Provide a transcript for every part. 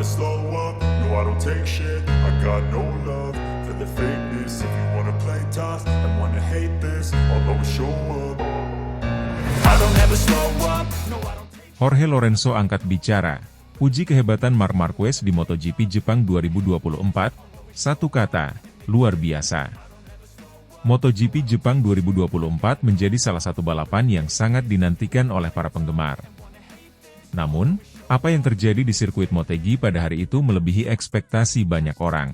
slow up, no I don't take shit. I got no love for the fakeness. If you wanna play tough and wanna hate this, I'll always show up. I don't ever slow up, no I don't take. Jorge Lorenzo angkat bicara, puji kehebatan Marc Marquez di MotoGP Jepang 2024, satu kata, luar biasa. MotoGP Jepang 2024 menjadi salah satu balapan yang sangat dinantikan oleh para penggemar. Namun, apa yang terjadi di sirkuit Motegi pada hari itu melebihi ekspektasi banyak orang.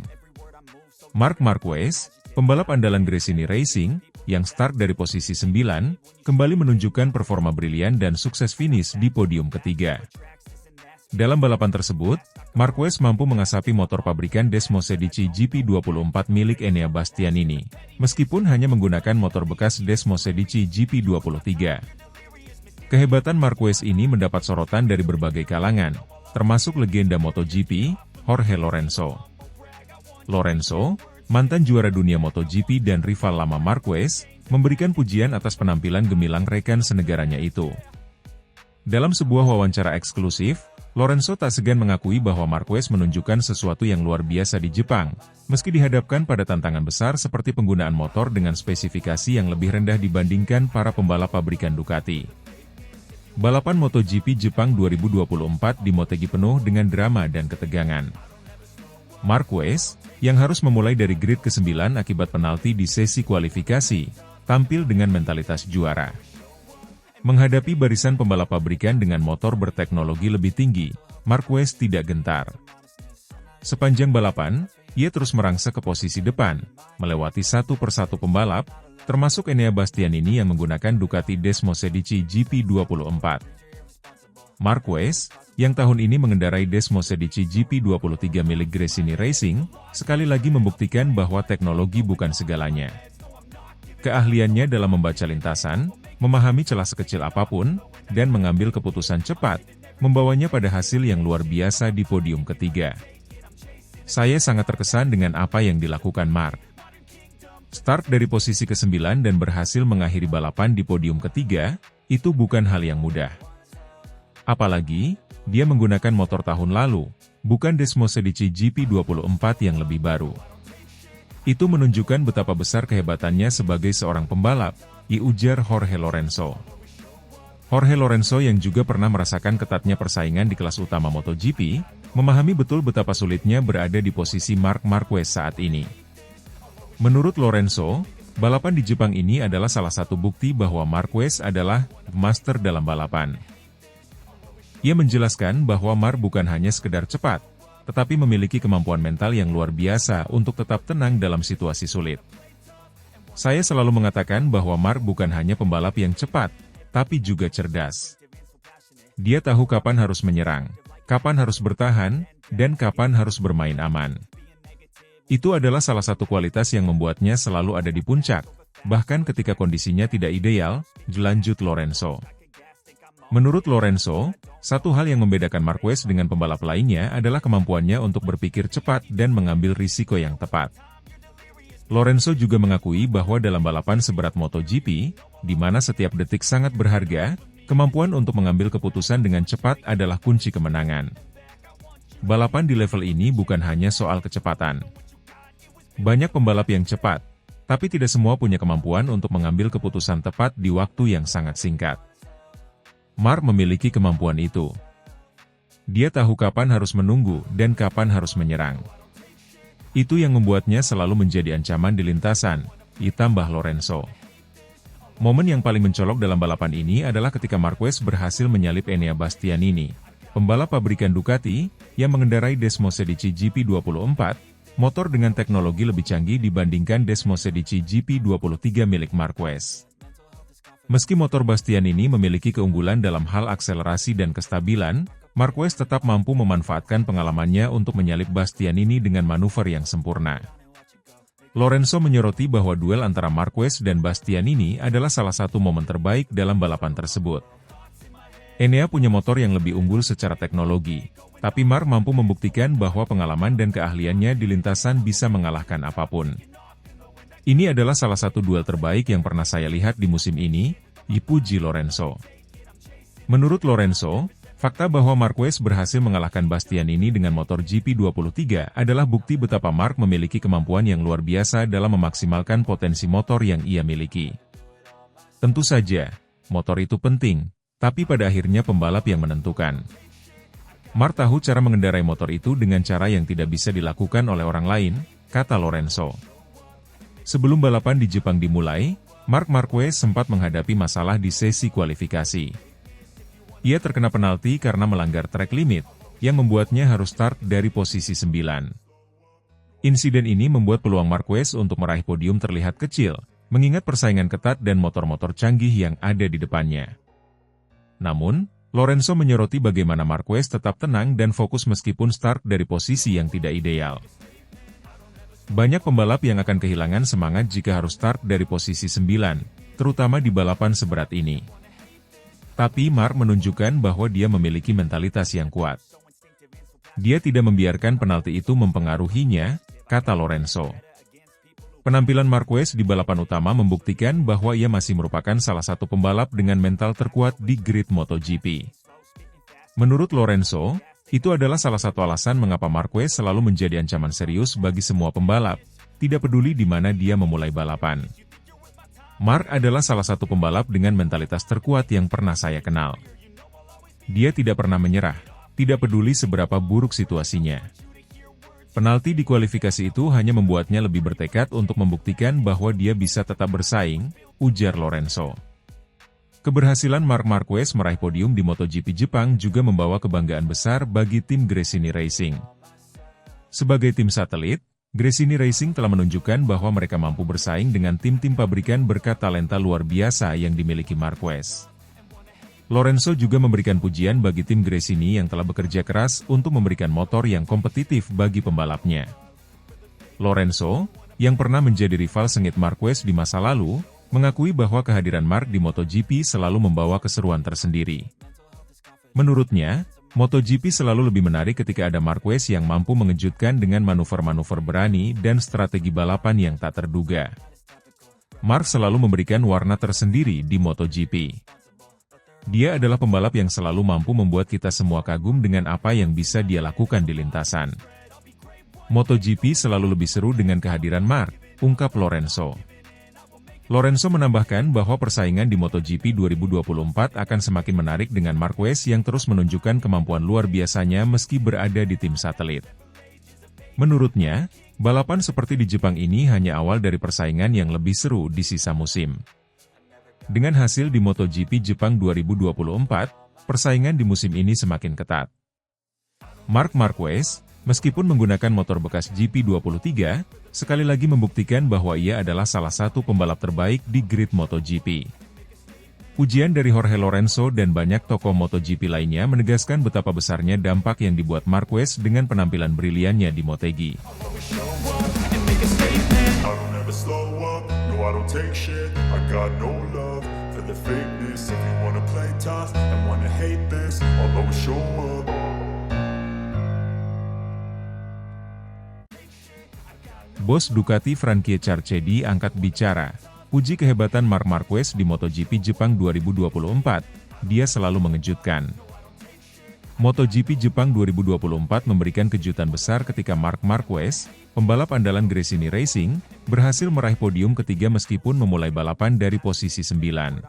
Marc Marquez, pembalap andalan Gresini Racing, yang start dari posisi 9, kembali menunjukkan performa brilian dan sukses finish di podium ketiga. Dalam balapan tersebut, Marquez mampu mengasapi motor pabrikan Desmosedici GP24 milik Enea Bastianini, meskipun hanya menggunakan motor bekas Desmosedici GP23. Kehebatan Marquez ini mendapat sorotan dari berbagai kalangan, termasuk legenda MotoGP, Jorge Lorenzo. Lorenzo, mantan juara dunia MotoGP dan rival lama Marquez, memberikan pujian atas penampilan gemilang rekan senegaranya itu. Dalam sebuah wawancara eksklusif, Lorenzo tak segan mengakui bahwa Marquez menunjukkan sesuatu yang luar biasa di Jepang, meski dihadapkan pada tantangan besar seperti penggunaan motor dengan spesifikasi yang lebih rendah dibandingkan para pembalap pabrikan Ducati. Balapan MotoGP Jepang 2024 di Motegi penuh dengan drama dan ketegangan. Marquez, yang harus memulai dari grid ke-9 akibat penalti di sesi kualifikasi, tampil dengan mentalitas juara. Menghadapi barisan pembalap pabrikan dengan motor berteknologi lebih tinggi, Marquez tidak gentar. Sepanjang balapan, ia terus merangsek ke posisi depan, melewati satu persatu pembalap, termasuk Enea Bastianini yang menggunakan Ducati Desmosedici GP24. Marquez, yang tahun ini mengendarai Desmosedici GP23 milik Gresini Racing, sekali lagi membuktikan bahwa teknologi bukan segalanya. Keahliannya dalam membaca lintasan, memahami celah sekecil apapun, dan mengambil keputusan cepat, membawanya pada hasil yang luar biasa di podium ketiga. Saya sangat terkesan dengan apa yang dilakukan Marc. Start dari posisi ke-9 dan berhasil mengakhiri balapan di podium ketiga, itu bukan hal yang mudah. Apalagi, dia menggunakan motor tahun lalu, bukan Desmosedici GP24 yang lebih baru. Itu menunjukkan betapa besar kehebatannya sebagai seorang pembalap, ujar Jorge Lorenzo. Jorge Lorenzo yang juga pernah merasakan ketatnya persaingan di kelas utama MotoGP, memahami betul betapa sulitnya berada di posisi Marc Marquez saat ini. Menurut Lorenzo, balapan di Jepang ini adalah salah satu bukti bahwa Marquez adalah master dalam balapan. Ia menjelaskan bahwa Marc bukan hanya sekedar cepat, tetapi memiliki kemampuan mental yang luar biasa untuk tetap tenang dalam situasi sulit. Saya selalu mengatakan bahwa Marc bukan hanya pembalap yang cepat, tapi juga cerdas. Dia tahu kapan harus menyerang, kapan harus bertahan, dan kapan harus bermain aman. Itu adalah salah satu kualitas yang membuatnya selalu ada di puncak, bahkan ketika kondisinya tidak ideal, lanjut Lorenzo. Menurut Lorenzo, satu hal yang membedakan Marquez dengan pembalap lainnya adalah kemampuannya untuk berpikir cepat dan mengambil risiko yang tepat. Lorenzo juga mengakui bahwa dalam balapan seberat MotoGP, di mana setiap detik sangat berharga, kemampuan untuk mengambil keputusan dengan cepat adalah kunci kemenangan. Balapan di level ini bukan hanya soal kecepatan. Banyak pembalap yang cepat, tapi tidak semua punya kemampuan untuk mengambil keputusan tepat di waktu yang sangat singkat. Marc memiliki kemampuan itu. Dia tahu kapan harus menunggu dan kapan harus menyerang. Itu yang membuatnya selalu menjadi ancaman di lintasan, ditambah Lorenzo. Momen yang paling mencolok dalam balapan ini adalah ketika Marquez berhasil menyalip Enea Bastianini, pembalap pabrikan Ducati, yang mengendarai Desmosedici GP24, motor dengan teknologi lebih canggih dibandingkan Desmosedici GP23 milik Marquez. Meski motor Bastianini memiliki keunggulan dalam hal akselerasi dan kestabilan, Marquez tetap mampu memanfaatkan pengalamannya untuk menyalip Bastianini dengan manuver yang sempurna. Lorenzo menyoroti bahwa duel antara Marquez dan Bastianini adalah salah satu momen terbaik dalam balapan tersebut. Enea punya motor yang lebih unggul secara teknologi, tapi Marc mampu membuktikan bahwa pengalaman dan keahliannya di lintasan bisa mengalahkan apapun. Ini adalah salah satu duel terbaik yang pernah saya lihat di musim ini, dipuji Lorenzo. Menurut Lorenzo, Fakta bahwa Marquez berhasil mengalahkan Bastianini dengan motor GP23 adalah bukti betapa Mark memiliki kemampuan yang luar biasa dalam memaksimalkan potensi motor yang ia miliki. Tentu saja, motor itu penting, tapi pada akhirnya pembalap yang menentukan. Mark tahu cara mengendarai motor itu dengan cara yang tidak bisa dilakukan oleh orang lain, kata Lorenzo. Sebelum balapan di Jepang dimulai, Marc Marquez sempat menghadapi masalah di sesi kualifikasi. Ia terkena penalti karena melanggar track limit, yang membuatnya harus start dari posisi 9. Insiden ini membuat peluang Marquez untuk meraih podium terlihat kecil, mengingat persaingan ketat dan motor-motor canggih yang ada di depannya. Namun, Lorenzo menyoroti bagaimana Marquez tetap tenang dan fokus meskipun start dari posisi yang tidak ideal. Banyak pembalap yang akan kehilangan semangat jika harus start dari posisi 9, terutama di balapan seberat ini. Tapi Mark menunjukkan bahwa dia memiliki mentalitas yang kuat. Dia tidak membiarkan penalti itu mempengaruhinya, kata Lorenzo. Penampilan Marquez di balapan utama membuktikan bahwa ia masih merupakan salah satu pembalap dengan mental terkuat di grid MotoGP. Menurut Lorenzo, itu adalah salah satu alasan mengapa Marquez selalu menjadi ancaman serius bagi semua pembalap, tidak peduli di mana dia memulai balapan. Mark adalah salah satu pembalap dengan mentalitas terkuat yang pernah saya kenal. Dia tidak pernah menyerah, tidak peduli seberapa buruk situasinya. Penalti di kualifikasi itu hanya membuatnya lebih bertekad untuk membuktikan bahwa dia bisa tetap bersaing, ujar Lorenzo. Keberhasilan Marc Marquez meraih podium di MotoGP Jepang juga membawa kebanggaan besar bagi tim Gresini Racing. Sebagai tim satelit, Gresini Racing telah menunjukkan bahwa mereka mampu bersaing dengan tim-tim pabrikan berkat talenta luar biasa yang dimiliki Marquez. Lorenzo juga memberikan pujian bagi tim Gresini yang telah bekerja keras untuk memberikan motor yang kompetitif bagi pembalapnya. Lorenzo, yang pernah menjadi rival sengit Marquez di masa lalu, mengakui bahwa kehadiran Mark di MotoGP selalu membawa keseruan tersendiri. Menurutnya, MotoGP selalu lebih menarik ketika ada Marquez yang mampu mengejutkan dengan manuver-manuver berani dan strategi balapan yang tak terduga. Mark selalu memberikan warna tersendiri di MotoGP. Dia adalah pembalap yang selalu mampu membuat kita semua kagum dengan apa yang bisa dia lakukan di lintasan. MotoGP selalu lebih seru dengan kehadiran Mark, ungkap Lorenzo. Lorenzo menambahkan bahwa persaingan di MotoGP 2024 akan semakin menarik dengan Marquez yang terus menunjukkan kemampuan luar biasanya meski berada di tim satelit. Menurutnya, balapan seperti di Jepang ini hanya awal dari persaingan yang lebih seru di sisa musim. Dengan hasil di MotoGP Jepang 2024, persaingan di musim ini semakin ketat. Marc Marquez, meskipun menggunakan motor bekas GP23, sekali lagi membuktikan bahwa ia adalah salah satu pembalap terbaik di grid MotoGP. Pujian dari Jorge Lorenzo dan banyak tokoh MotoGP lainnya menegaskan betapa besarnya dampak yang dibuat Marquez dengan penampilan briliannya di Motegi. Bos Ducati Frankie Carchedi angkat bicara, puji kehebatan Marc Marquez di MotoGP Jepang 2024, dia selalu mengejutkan. MotoGP Jepang 2024 memberikan kejutan besar ketika Marc Marquez, pembalap andalan Gresini Racing, berhasil meraih podium ketiga meskipun memulai balapan dari posisi 9.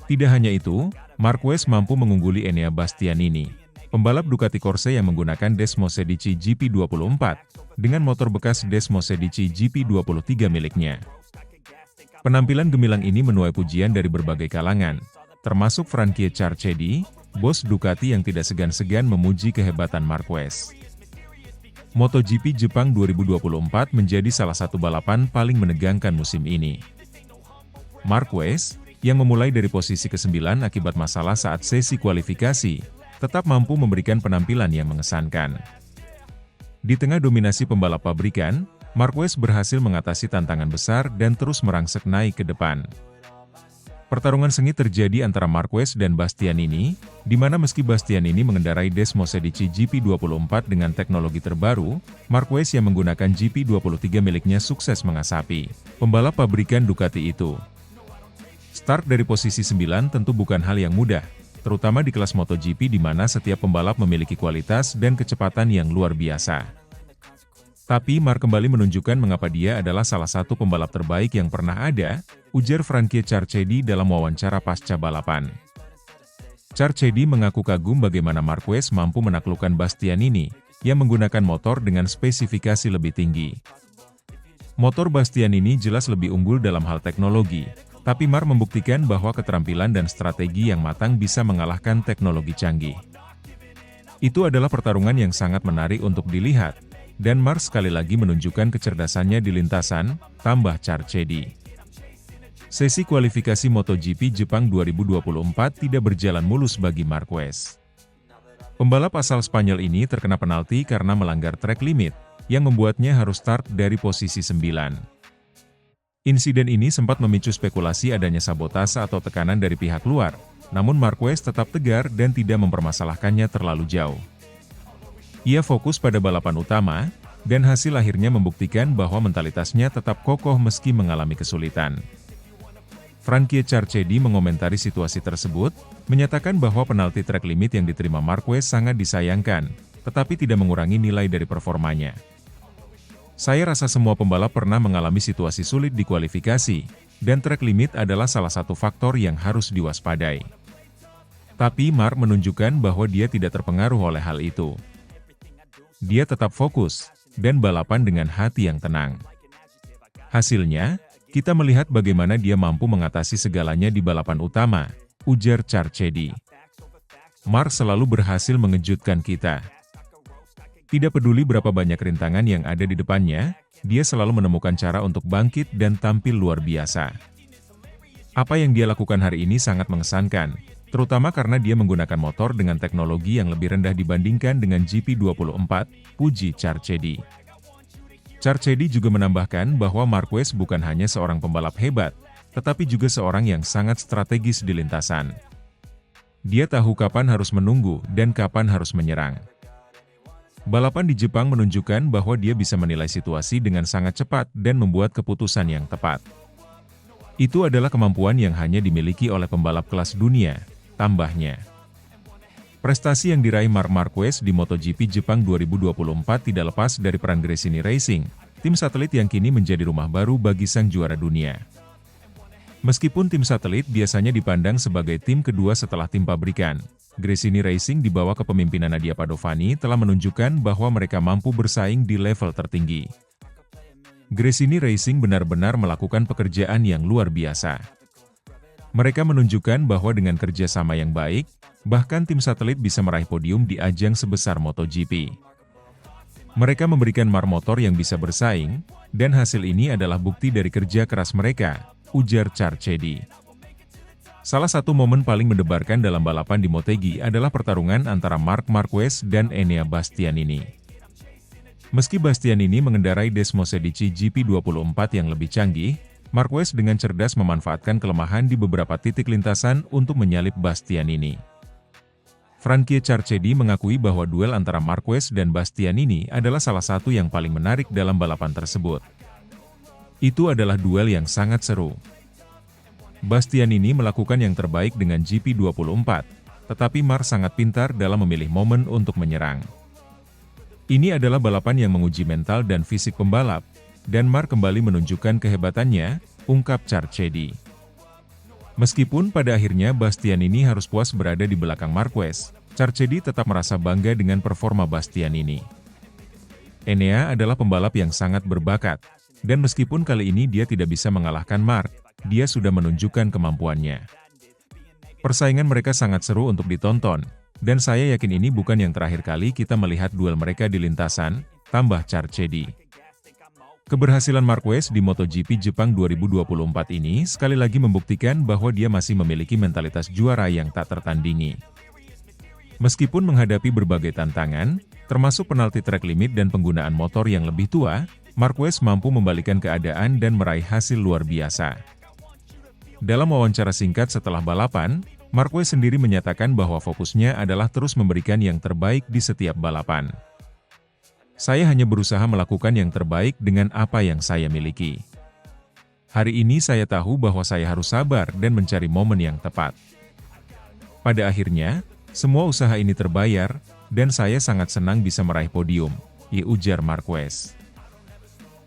Tidak hanya itu, Marquez mampu mengungguli Enea Bastianini, pembalap Ducati Corse yang menggunakan Desmosedici GP24, dengan motor bekas Desmosedici GP23 miliknya. Penampilan gemilang ini menuai pujian dari berbagai kalangan, termasuk Frankie Carchedi, bos Ducati yang tidak segan-segan memuji kehebatan Marquez. MotoGP Jepang 2024 menjadi salah satu balapan paling menegangkan musim ini. Marquez, yang memulai dari posisi ke-9 akibat masalah saat sesi kualifikasi, tetap mampu memberikan penampilan yang mengesankan. Di tengah dominasi pembalap pabrikan, Marquez berhasil mengatasi tantangan besar dan terus merangsek naik ke depan. Pertarungan sengit terjadi antara Marquez dan Bastianini, di mana meski Bastianini mengendarai Desmosedici GP24 dengan teknologi terbaru, Marquez yang menggunakan GP23 miliknya sukses mengasapi pembalap pabrikan Ducati itu. Start dari posisi 9 tentu bukan hal yang mudah, terutama di kelas MotoGP di mana setiap pembalap memiliki kualitas dan kecepatan yang luar biasa. Tapi Mark kembali menunjukkan mengapa dia adalah salah satu pembalap terbaik yang pernah ada, ujar Frankie Carchedi dalam wawancara pasca balapan. Carchedi mengaku kagum bagaimana Marquez mampu menaklukkan Bastianini, yang menggunakan motor dengan spesifikasi lebih tinggi. Motor Bastianini jelas lebih unggul dalam hal teknologi, tapi Mark membuktikan bahwa keterampilan dan strategi yang matang bisa mengalahkan teknologi canggih. Itu adalah pertarungan yang sangat menarik untuk dilihat, dan Mark sekali lagi menunjukkan kecerdasannya di lintasan, tambah Carchedi. Sesi kualifikasi MotoGP Jepang 2024 tidak berjalan mulus bagi Marquez. Pembalap asal Spanyol ini terkena penalti karena melanggar track limit, yang membuatnya harus start dari posisi 9. Insiden ini sempat memicu spekulasi adanya sabotase atau tekanan dari pihak luar, namun Marquez tetap tegar dan tidak mempermasalahkannya terlalu jauh. Ia fokus pada balapan utama, dan hasil akhirnya membuktikan bahwa mentalitasnya tetap kokoh meski mengalami kesulitan. Frankie Carchedi mengomentari situasi tersebut, menyatakan bahwa penalti track limit yang diterima Marquez sangat disayangkan, tetapi tidak mengurangi nilai dari performanya. Saya rasa semua pembalap pernah mengalami situasi sulit di kualifikasi, dan track limit adalah salah satu faktor yang harus diwaspadai. Tapi Mark menunjukkan bahwa dia tidak terpengaruh oleh hal itu. Dia tetap fokus, dan balapan dengan hati yang tenang. Hasilnya, kita melihat bagaimana dia mampu mengatasi segalanya di balapan utama, ujar Carchedi. Mark selalu berhasil mengejutkan kita. Tidak peduli berapa banyak rintangan yang ada di depannya, dia selalu menemukan cara untuk bangkit dan tampil luar biasa. Apa yang dia lakukan hari ini sangat mengesankan, terutama karena dia menggunakan motor dengan teknologi yang lebih rendah dibandingkan dengan GP24, puji Carchedi. Carchedi juga menambahkan bahwa Marquez bukan hanya seorang pembalap hebat, tetapi juga seorang yang sangat strategis di lintasan. Dia tahu kapan harus menunggu dan kapan harus menyerang. Balapan di Jepang menunjukkan bahwa dia bisa menilai situasi dengan sangat cepat dan membuat keputusan yang tepat. Itu adalah kemampuan yang hanya dimiliki oleh pembalap kelas dunia, tambahnya. Prestasi yang diraih Marc Marquez di MotoGP Jepang 2024 tidak lepas dari peran Gresini Racing, tim satelit yang kini menjadi rumah baru bagi sang juara dunia. Meskipun tim satelit biasanya dipandang sebagai tim kedua setelah tim pabrikan, Gresini Racing di bawah kepemimpinan Nadia Padovani telah menunjukkan bahwa mereka mampu bersaing di level tertinggi. Gresini Racing benar-benar melakukan pekerjaan yang luar biasa. Mereka menunjukkan bahwa dengan kerjasama yang baik, bahkan tim satelit bisa meraih podium di ajang sebesar MotoGP. Mereka memberikan Marc motor yang bisa bersaing, dan hasil ini adalah bukti dari kerja keras mereka, ujar Carchedi. Salah satu momen paling mendebarkan dalam balapan di Motegi adalah pertarungan antara Marc Marquez dan Enea Bastianini. Meski Bastianini mengendarai Desmosedici GP24 yang lebih canggih, Marquez dengan cerdas memanfaatkan kelemahan di beberapa titik lintasan untuk menyalip Bastianini. Frankie Carchedi mengakui bahwa duel antara Marquez dan Bastianini adalah salah satu yang paling menarik dalam balapan tersebut. Itu adalah duel yang sangat seru. Bastianini melakukan yang terbaik dengan GP24, tetapi Marc sangat pintar dalam memilih momen untuk menyerang. Ini adalah balapan yang menguji mental dan fisik pembalap, dan Marc kembali menunjukkan kehebatannya, ungkap Carchedi. Meskipun pada akhirnya Bastianini harus puas berada di belakang Marquez, Carchedi tetap merasa bangga dengan performa Bastianini. Enea adalah pembalap yang sangat berbakat, dan meskipun kali ini dia tidak bisa mengalahkan Marc, dia sudah menunjukkan kemampuannya. Persaingan mereka sangat seru untuk ditonton, dan saya yakin ini bukan yang terakhir kali kita melihat duel mereka di lintasan, tambah Carchedi. Keberhasilan Marquez di MotoGP Jepang 2024 ini sekali lagi membuktikan bahwa dia masih memiliki mentalitas juara yang tak tertandingi. Meskipun menghadapi berbagai tantangan, termasuk penalti track limit dan penggunaan motor yang lebih tua, Marquez mampu membalikan keadaan dan meraih hasil luar biasa. Dalam wawancara singkat setelah balapan, Marquez sendiri menyatakan bahwa fokusnya adalah terus memberikan yang terbaik di setiap balapan. Saya hanya berusaha melakukan yang terbaik dengan apa yang saya miliki. Hari ini saya tahu bahwa saya harus sabar dan mencari momen yang tepat. Pada akhirnya, semua usaha ini terbayar, dan saya sangat senang bisa meraih podium, ujar Marquez.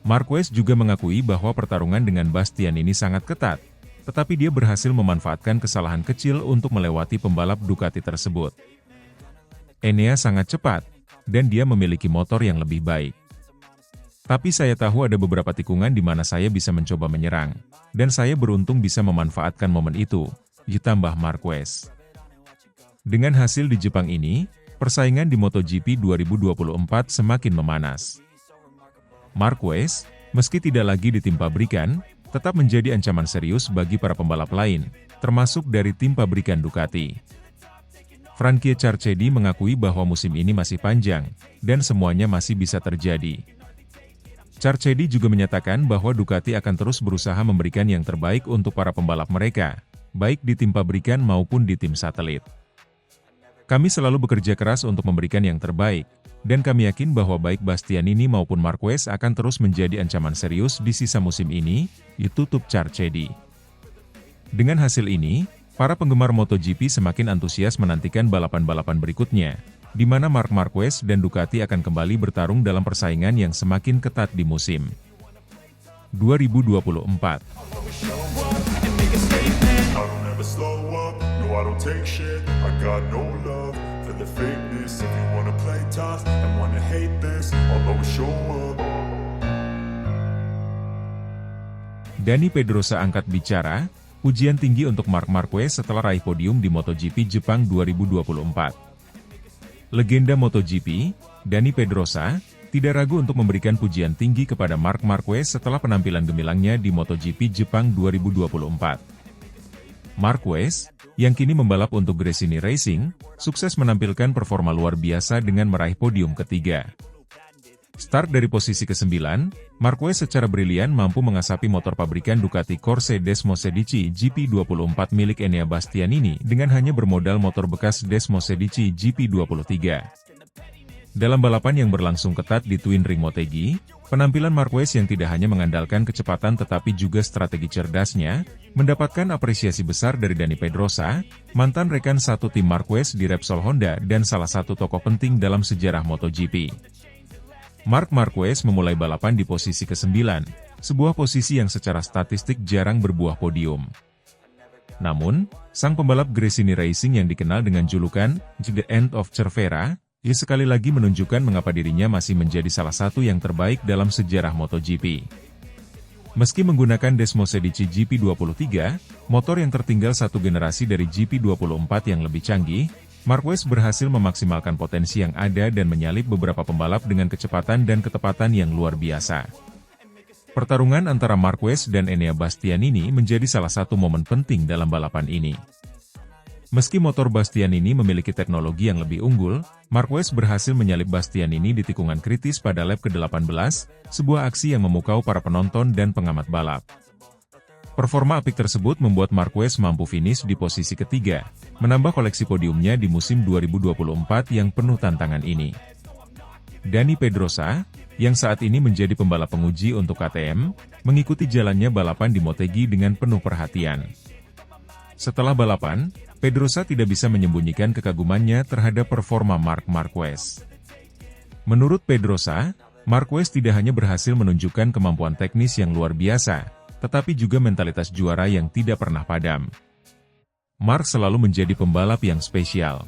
Marquez juga mengakui bahwa pertarungan dengan Bastian ini sangat ketat, tetapi dia berhasil memanfaatkan kesalahan kecil untuk melewati pembalap Ducati tersebut. Enea sangat cepat, dan dia memiliki motor yang lebih baik. Tapi saya tahu ada beberapa tikungan di mana saya bisa mencoba menyerang, dan saya beruntung bisa memanfaatkan momen itu, ditambah Marquez. Dengan hasil di Jepang ini, persaingan di MotoGP 2024 semakin memanas. Marquez, meski tidak lagi di tim pabrikan, tetap menjadi ancaman serius bagi para pembalap lain, termasuk dari tim pabrikan Ducati. Frankie Carchedi mengakui bahwa musim ini masih panjang, dan semuanya masih bisa terjadi. Carchedi juga menyatakan bahwa Ducati akan terus berusaha memberikan yang terbaik untuk para pembalap mereka, baik di tim pabrikan maupun di tim satelit. Kami selalu bekerja keras untuk memberikan yang terbaik, dan kami yakin bahwa baik Bastianini maupun Marquez akan terus menjadi ancaman serius di sisa musim ini, tutup Carchedi. Dengan hasil ini, para penggemar MotoGP semakin antusias menantikan balapan-balapan berikutnya, di mana Marc Marquez dan Ducati akan kembali bertarung dalam persaingan yang semakin ketat di musim 2024. Dani Pedrosa angkat bicara, pujian tinggi untuk Marc Marquez setelah raih podium di MotoGP Jepang 2024. Legenda MotoGP, Dani Pedrosa, tidak ragu untuk memberikan pujian tinggi kepada Marc Marquez setelah penampilan gemilangnya di MotoGP Jepang 2024. Marquez, yang kini membalap untuk Gresini Racing, sukses menampilkan performa luar biasa dengan meraih podium ketiga. Start dari posisi ke-9, Marquez secara brilian mampu mengasapi motor pabrikan Ducati Corse Desmosedici GP24 milik Enea Bastianini dengan hanya bermodal motor bekas Desmosedici GP23. Dalam balapan yang berlangsung ketat di Twin Ring Motegi, penampilan Marquez yang tidak hanya mengandalkan kecepatan tetapi juga strategi cerdasnya, mendapatkan apresiasi besar dari Dani Pedrosa, mantan rekan satu tim Marquez di Repsol Honda dan salah satu tokoh penting dalam sejarah MotoGP. Marc Marquez memulai balapan di posisi ke-9, sebuah posisi yang secara statistik jarang berbuah podium. Namun, sang pembalap Gresini Racing yang dikenal dengan julukan The End of Cervera, sekali lagi menunjukkan mengapa dirinya masih menjadi salah satu yang terbaik dalam sejarah MotoGP. Meski menggunakan Desmosedici GP23, motor yang tertinggal satu generasi dari GP24 yang lebih canggih, Marquez berhasil memaksimalkan potensi yang ada dan menyalip beberapa pembalap dengan kecepatan dan ketepatan yang luar biasa. Pertarungan antara Marquez dan Enea Bastianini menjadi salah satu momen penting dalam balapan ini. Meski motor Bastianini memiliki teknologi yang lebih unggul, Marquez berhasil menyalip Bastianini di tikungan kritis pada lap ke-18, sebuah aksi yang memukau para penonton dan pengamat balap. Performa apik tersebut membuat Marquez mampu finish di posisi ketiga, menambah koleksi podiumnya di musim 2024 yang penuh tantangan ini. Dani Pedrosa, yang saat ini menjadi pembalap penguji untuk KTM, mengikuti jalannya balapan di Motegi dengan penuh perhatian. Setelah balapan, Pedrosa tidak bisa menyembunyikan kekagumannya terhadap performa Marc Marquez. Menurut Pedrosa, Marquez tidak hanya berhasil menunjukkan kemampuan teknis yang luar biasa, tetapi juga mentalitas juara yang tidak pernah padam. Marc selalu menjadi pembalap yang spesial.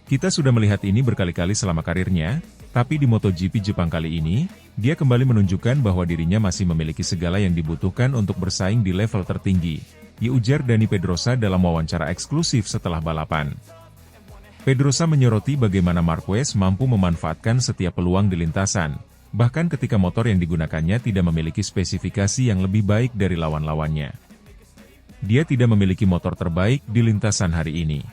Kita sudah melihat ini berkali-kali selama karirnya, tapi di MotoGP Jepang kali ini, dia kembali menunjukkan bahwa dirinya masih memiliki segala yang dibutuhkan untuk bersaing di level tertinggi, ujar Dani Pedrosa dalam wawancara eksklusif setelah balapan. Pedrosa menyoroti bagaimana Marquez mampu memanfaatkan setiap peluang di lintasan, bahkan ketika motor yang digunakannya tidak memiliki spesifikasi yang lebih baik dari lawan-lawannya. Dia tidak memiliki motor terbaik di lintasan hari ini.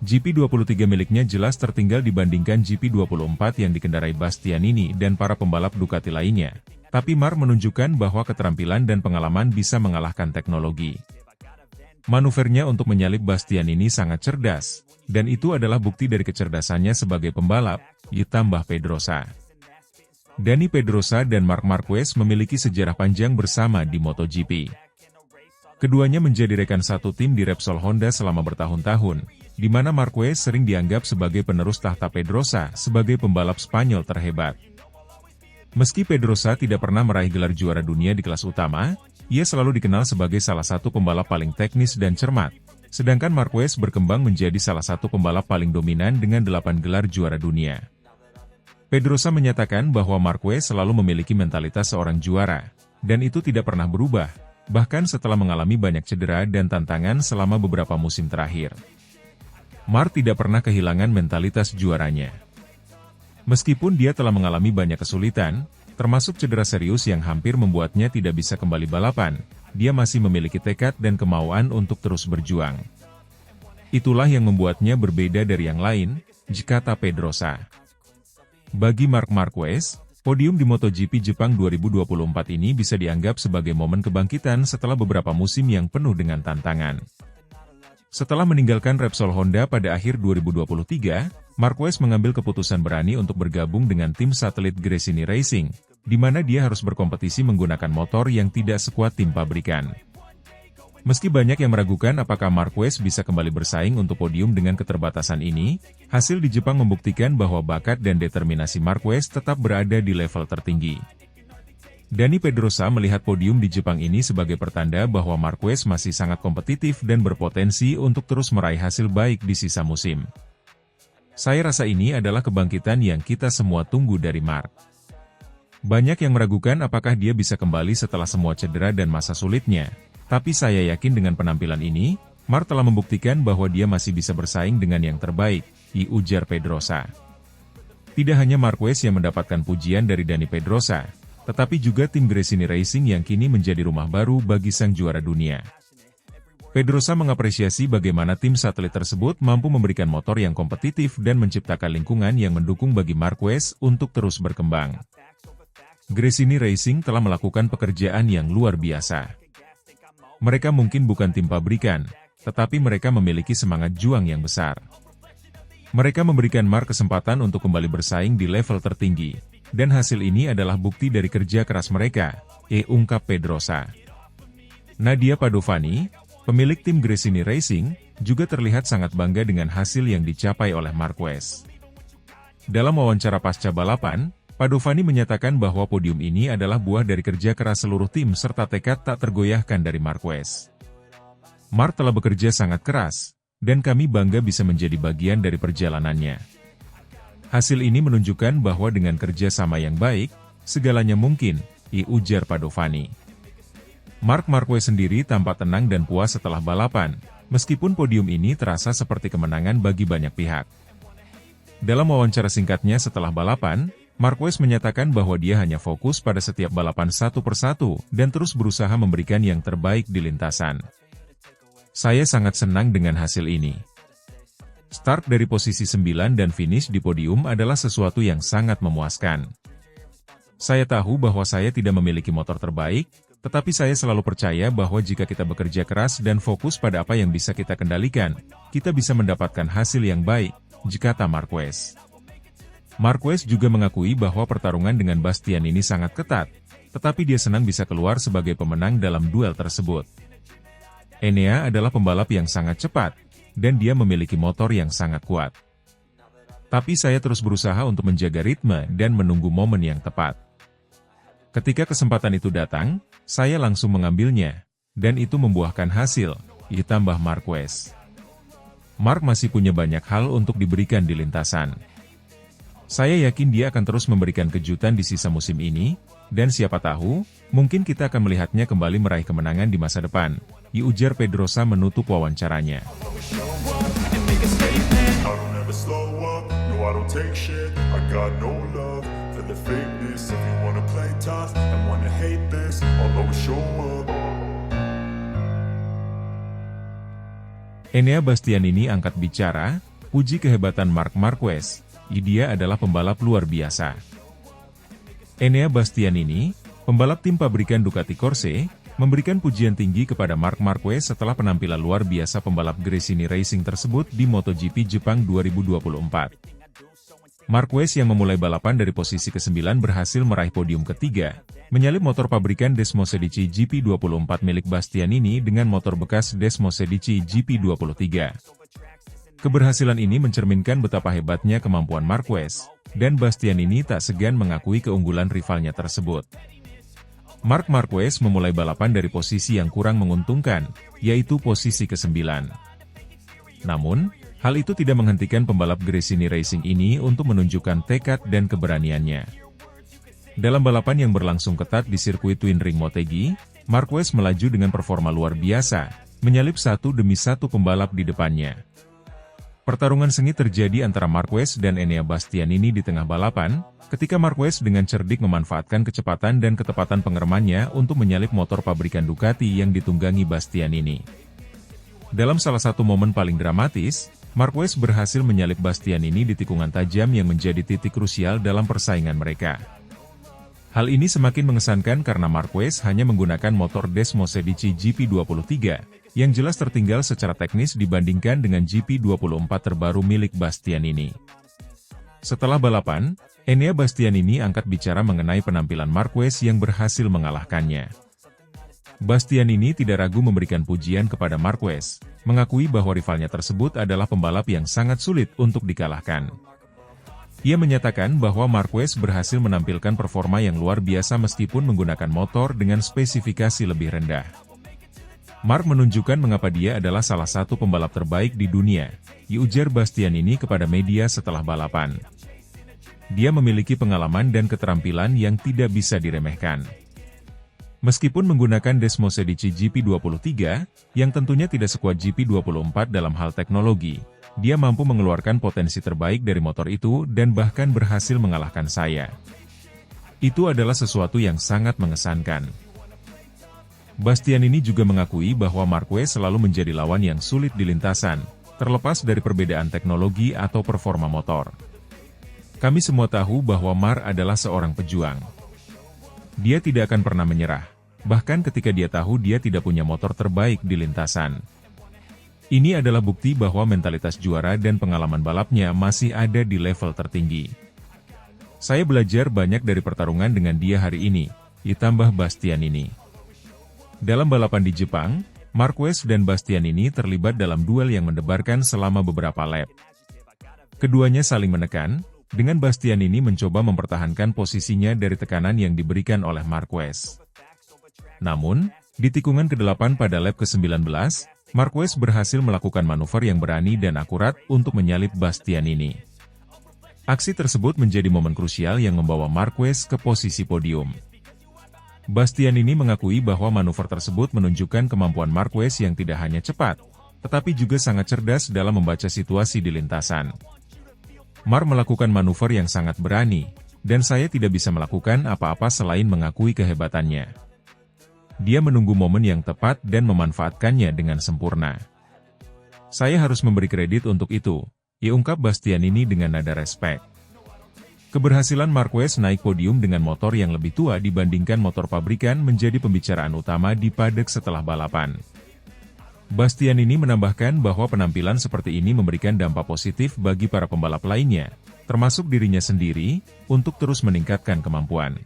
GP23 miliknya jelas tertinggal dibandingkan GP24 yang dikendarai Bastianini dan para pembalap Ducati lainnya, tapi Marc menunjukkan bahwa keterampilan dan pengalaman bisa mengalahkan teknologi. Manuvernya untuk menyalip Bastianini sangat cerdas, dan itu adalah bukti dari kecerdasannya sebagai pembalap, ditambah Pedrosa. Dani Pedrosa dan Marc Marquez memiliki sejarah panjang bersama di MotoGP. Keduanya menjadi rekan satu tim di Repsol Honda selama bertahun-tahun, di mana Marquez sering dianggap sebagai penerus tahta Pedrosa sebagai pembalap Spanyol terhebat. Meski Pedrosa tidak pernah meraih gelar juara dunia di kelas utama, ia selalu dikenal sebagai salah satu pembalap paling teknis dan cermat, sedangkan Marquez berkembang menjadi salah satu pembalap paling dominan dengan 8 gelar juara dunia. Pedrosa menyatakan bahwa Marquez selalu memiliki mentalitas seorang juara, dan itu tidak pernah berubah, bahkan setelah mengalami banyak cedera dan tantangan selama beberapa musim terakhir. Mark tidak pernah kehilangan mentalitas juaranya. Meskipun dia telah mengalami banyak kesulitan, termasuk cedera serius yang hampir membuatnya tidak bisa kembali balapan, dia masih memiliki tekad dan kemauan untuk terus berjuang. Itulah yang membuatnya berbeda dari yang lain, kata Pedrosa. Bagi Marc Marquez, podium di MotoGP Jepang 2024 ini bisa dianggap sebagai momen kebangkitan setelah beberapa musim yang penuh dengan tantangan. Setelah meninggalkan Repsol Honda pada akhir 2023, Marquez mengambil keputusan berani untuk bergabung dengan tim satelit Gresini Racing, di mana dia harus berkompetisi menggunakan motor yang tidak sekuat tim pabrikan. Meski banyak yang meragukan apakah Marquez bisa kembali bersaing untuk podium dengan keterbatasan ini, hasil di Jepang membuktikan bahwa bakat dan determinasi Marquez tetap berada di level tertinggi. Dani Pedrosa melihat podium di Jepang ini sebagai pertanda bahwa Marquez masih sangat kompetitif dan berpotensi untuk terus meraih hasil baik di sisa musim. Saya rasa ini adalah kebangkitan yang kita semua tunggu dari Marc. Banyak yang meragukan apakah dia bisa kembali setelah semua cedera dan masa sulitnya. Tapi saya yakin dengan penampilan ini, Marc telah membuktikan bahwa dia masih bisa bersaing dengan yang terbaik, ujar Pedrosa. Tidak hanya Marquez yang mendapatkan pujian dari Dani Pedrosa, tetapi juga tim Gresini Racing yang kini menjadi rumah baru bagi sang juara dunia. Pedrosa mengapresiasi bagaimana tim satelit tersebut mampu memberikan motor yang kompetitif dan menciptakan lingkungan yang mendukung bagi Marquez untuk terus berkembang. Gresini Racing telah melakukan pekerjaan yang luar biasa. Mereka mungkin bukan tim pabrikan, tetapi mereka memiliki semangat juang yang besar. Mereka memberikan Marc kesempatan untuk kembali bersaing di level tertinggi, dan hasil ini adalah bukti dari kerja keras mereka, ungkap Pedrosa. Nadia Padovani, pemilik tim Gresini Racing, juga terlihat sangat bangga dengan hasil yang dicapai oleh Marquez. Dalam wawancara pasca balapan, Padovani menyatakan bahwa podium ini adalah buah dari kerja keras seluruh tim serta tekad tak tergoyahkan dari Marquez. Marc telah bekerja sangat keras, dan kami bangga bisa menjadi bagian dari perjalanannya. Hasil ini menunjukkan bahwa dengan kerja sama yang baik, segalanya mungkin, ujar Padovani. Marc Marquez sendiri tampak tenang dan puas setelah balapan, meskipun podium ini terasa seperti kemenangan bagi banyak pihak. Dalam wawancara singkatnya setelah balapan, Marquez menyatakan bahwa dia hanya fokus pada setiap balapan satu persatu dan terus berusaha memberikan yang terbaik di lintasan. Saya sangat senang dengan hasil ini. Start dari posisi 9 dan finish di podium adalah sesuatu yang sangat memuaskan. Saya tahu bahwa saya tidak memiliki motor terbaik, tetapi saya selalu percaya bahwa jika kita bekerja keras dan fokus pada apa yang bisa kita kendalikan, kita bisa mendapatkan hasil yang baik, kata Marquez. Marquez juga mengakui bahwa pertarungan dengan Bastian ini sangat ketat, tetapi dia senang bisa keluar sebagai pemenang dalam duel tersebut. Enea adalah pembalap yang sangat cepat, dan dia memiliki motor yang sangat kuat. Tapi saya terus berusaha untuk menjaga ritme dan menunggu momen yang tepat. Ketika kesempatan itu datang, saya langsung mengambilnya, dan itu membuahkan hasil, ditambah Marquez. Marc masih punya banyak hal untuk diberikan di lintasan. Saya yakin dia akan terus memberikan kejutan di sisa musim ini, dan siapa tahu, mungkin kita akan melihatnya kembali meraih kemenangan di masa depan, ujar Pedrosa menutup wawancaranya. Enea Bastianini angkat bicara, puji kehebatan Marc Marquez. Dia adalah pembalap luar biasa. Enea Bastianini, pembalap tim pabrikan Ducati Corse, memberikan pujian tinggi kepada Marc Marquez setelah penampilan luar biasa pembalap Gresini Racing tersebut di MotoGP Jepang 2024. Marquez yang memulai balapan dari posisi ke-9 berhasil meraih podium ketiga, menyalip motor pabrikan Desmosedici GP24 milik Bastianini dengan motor bekas Desmosedici GP23. Keberhasilan ini mencerminkan betapa hebatnya kemampuan Marquez, dan Bastianini tak segan mengakui keunggulan rivalnya tersebut. Marc Marquez memulai balapan dari posisi yang kurang menguntungkan, yaitu posisi ke-9. Namun, hal itu tidak menghentikan pembalap Gresini Racing ini untuk menunjukkan tekad dan keberaniannya. Dalam balapan yang berlangsung ketat di sirkuit Twin Ring Motegi, Marquez melaju dengan performa luar biasa, menyalip satu demi satu pembalap di depannya. Pertarungan sengit terjadi antara Marquez dan Enea Bastianini di tengah balapan, ketika Marquez dengan cerdik memanfaatkan kecepatan dan ketepatan pengeremannya untuk menyalip motor pabrikan Ducati yang ditunggangi Bastianini. Dalam salah satu momen paling dramatis, Marquez berhasil menyalip Bastianini di tikungan tajam yang menjadi titik krusial dalam persaingan mereka. Hal ini semakin mengesankan karena Marquez hanya menggunakan motor Desmosedici GP23, yang jelas tertinggal secara teknis dibandingkan dengan GP24 terbaru milik Bastianini. Setelah balapan, Enea Bastianini angkat bicara mengenai penampilan Marquez yang berhasil mengalahkannya. Bastianini tidak ragu memberikan pujian kepada Marquez, mengakui bahwa rivalnya tersebut adalah pembalap yang sangat sulit untuk dikalahkan. Ia menyatakan bahwa Marquez berhasil menampilkan performa yang luar biasa meskipun menggunakan motor dengan spesifikasi lebih rendah. Marc menunjukkan mengapa dia adalah salah satu pembalap terbaik di dunia, ujar Bastianini kepada media setelah balapan. Dia memiliki pengalaman dan keterampilan yang tidak bisa diremehkan. Meskipun menggunakan Desmosedici GP23, yang tentunya tidak sekuat GP24 dalam hal teknologi, dia mampu mengeluarkan potensi terbaik dari motor itu dan bahkan berhasil mengalahkan saya. Itu adalah sesuatu yang sangat mengesankan. Bastianini juga mengakui bahwa Marquez selalu menjadi lawan yang sulit di lintasan, terlepas dari perbedaan teknologi atau performa motor. Kami semua tahu bahwa Marc adalah seorang pejuang. Dia tidak akan pernah menyerah, bahkan ketika dia tahu dia tidak punya motor terbaik di lintasan. Ini adalah bukti bahwa mentalitas juara dan pengalaman balapnya masih ada di level tertinggi. Saya belajar banyak dari pertarungan dengan dia hari ini, ditambah Bastianini. Dalam balapan di Jepang, Marquez dan Bastianini terlibat dalam duel yang mendebarkan selama beberapa lap. Keduanya saling menekan, dengan Bastianini mencoba mempertahankan posisinya dari tekanan yang diberikan oleh Marquez. Namun, di tikungan ke-8 pada lap ke-19, Marquez berhasil melakukan manuver yang berani dan akurat untuk menyalip Bastianini. Aksi tersebut menjadi momen krusial yang membawa Marquez ke posisi podium. Bastianini mengakui bahwa manuver tersebut menunjukkan kemampuan Marquez yang tidak hanya cepat, tetapi juga sangat cerdas dalam membaca situasi di lintasan. Marc melakukan manuver yang sangat berani, dan saya tidak bisa melakukan apa-apa selain mengakui kehebatannya. Dia menunggu momen yang tepat dan memanfaatkannya dengan sempurna. Saya harus memberi kredit untuk itu, ungkap Bastianini dengan nada respek. Keberhasilan Marquez naik podium dengan motor yang lebih tua dibandingkan motor pabrikan menjadi pembicaraan utama di paddock setelah balapan. Bastianini menambahkan bahwa penampilan seperti ini memberikan dampak positif bagi para pembalap lainnya, termasuk dirinya sendiri, untuk terus meningkatkan kemampuan.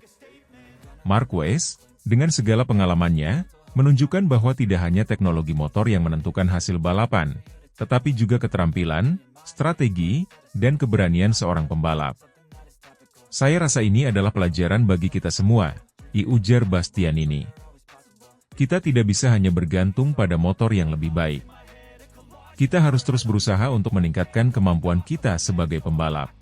Marquez, dengan segala pengalamannya, menunjukkan bahwa tidak hanya teknologi motor yang menentukan hasil balapan, tetapi juga keterampilan, strategi, dan keberanian seorang pembalap. Saya rasa ini adalah pelajaran bagi kita semua, ujar Bastianini. Kita tidak bisa hanya bergantung pada motor yang lebih baik. Kita harus terus berusaha untuk meningkatkan kemampuan kita sebagai pembalap.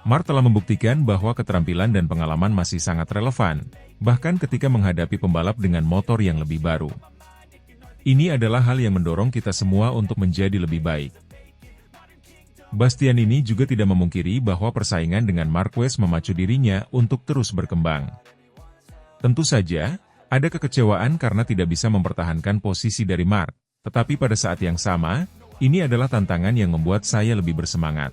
Marc telah membuktikan bahwa keterampilan dan pengalaman masih sangat relevan, bahkan ketika menghadapi pembalap dengan motor yang lebih baru. Ini adalah hal yang mendorong kita semua untuk menjadi lebih baik. Bastianini juga tidak memungkiri bahwa persaingan dengan Marquez memacu dirinya untuk terus berkembang. Tentu saja, ada kekecewaan karena tidak bisa mempertahankan posisi dari Marc, tetapi pada saat yang sama, ini adalah tantangan yang membuat saya lebih bersemangat.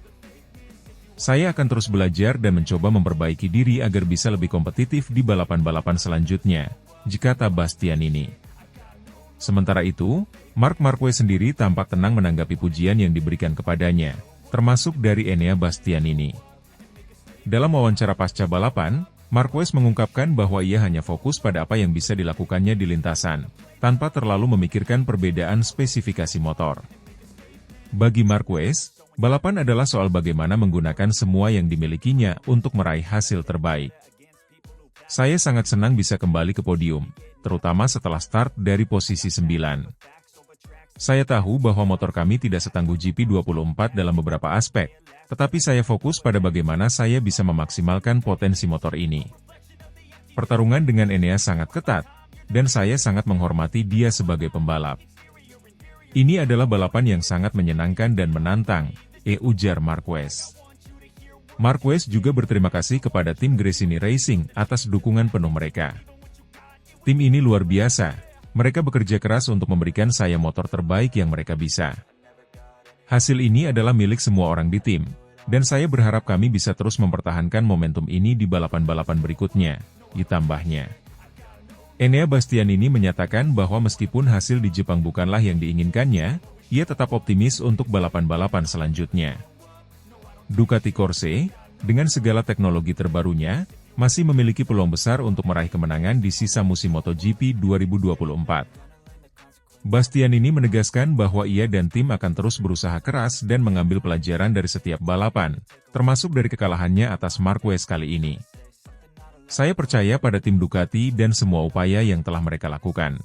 Saya akan terus belajar dan mencoba memperbaiki diri agar bisa lebih kompetitif di balapan-balapan selanjutnya, kata Bastianini. Sementara itu, Marc Marquez sendiri tampak tenang menanggapi pujian yang diberikan kepadanya, termasuk dari Enea Bastianini. Dalam wawancara pasca balapan, Marquez mengungkapkan bahwa ia hanya fokus pada apa yang bisa dilakukannya di lintasan, tanpa terlalu memikirkan perbedaan spesifikasi motor. Bagi Marquez, balapan adalah soal bagaimana menggunakan semua yang dimilikinya untuk meraih hasil terbaik. Saya sangat senang bisa kembali ke podium, terutama setelah start dari posisi 9. Saya tahu bahwa motor kami tidak setangguh GP24 dalam beberapa aspek, tetapi saya fokus pada bagaimana saya bisa memaksimalkan potensi motor ini. Pertarungan dengan Enea sangat ketat, dan saya sangat menghormati dia sebagai pembalap. Ini adalah balapan yang sangat menyenangkan dan menantang, ujar Marquez. Marquez juga berterima kasih kepada tim Gresini Racing atas dukungan penuh mereka. Tim ini luar biasa, mereka bekerja keras untuk memberikan saya motor terbaik yang mereka bisa. Hasil ini adalah milik semua orang di tim, dan saya berharap kami bisa terus mempertahankan momentum ini di balapan-balapan berikutnya, ditambahnya. Enea Bastianini menyatakan bahwa meskipun hasil di Jepang bukanlah yang diinginkannya, ia tetap optimis untuk balapan-balapan selanjutnya. Ducati Corse, dengan segala teknologi terbarunya, masih memiliki peluang besar untuk meraih kemenangan di sisa musim MotoGP 2024. Bastianini menegaskan bahwa ia dan tim akan terus berusaha keras dan mengambil pelajaran dari setiap balapan, termasuk dari kekalahannya atas Marquez kali ini. Saya percaya pada tim Ducati dan semua upaya yang telah mereka lakukan.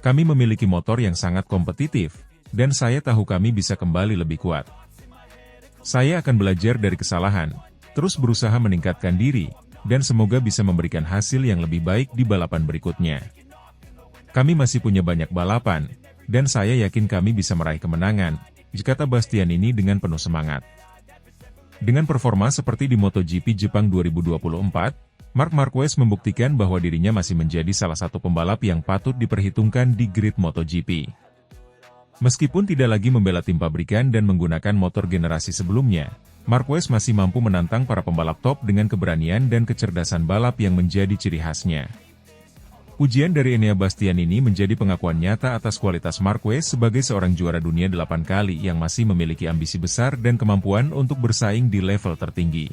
Kami memiliki motor yang sangat kompetitif, dan saya tahu kami bisa kembali lebih kuat. Saya akan belajar dari kesalahan, terus berusaha meningkatkan diri, dan semoga bisa memberikan hasil yang lebih baik di balapan berikutnya. Kami masih punya banyak balapan, dan saya yakin kami bisa meraih kemenangan, kata Bastianini dengan penuh semangat. Dengan performa seperti di MotoGP Jepang 2024, Marc Marquez membuktikan bahwa dirinya masih menjadi salah satu pembalap yang patut diperhitungkan di grid MotoGP. Meskipun tidak lagi membela tim pabrikan dan menggunakan motor generasi sebelumnya, Marquez masih mampu menantang para pembalap top dengan keberanian dan kecerdasan balap yang menjadi ciri khasnya. Pujian dari Enea Bastianini menjadi pengakuan nyata atas kualitas Marquez sebagai seorang juara dunia 8 kali yang masih memiliki ambisi besar dan kemampuan untuk bersaing di level tertinggi.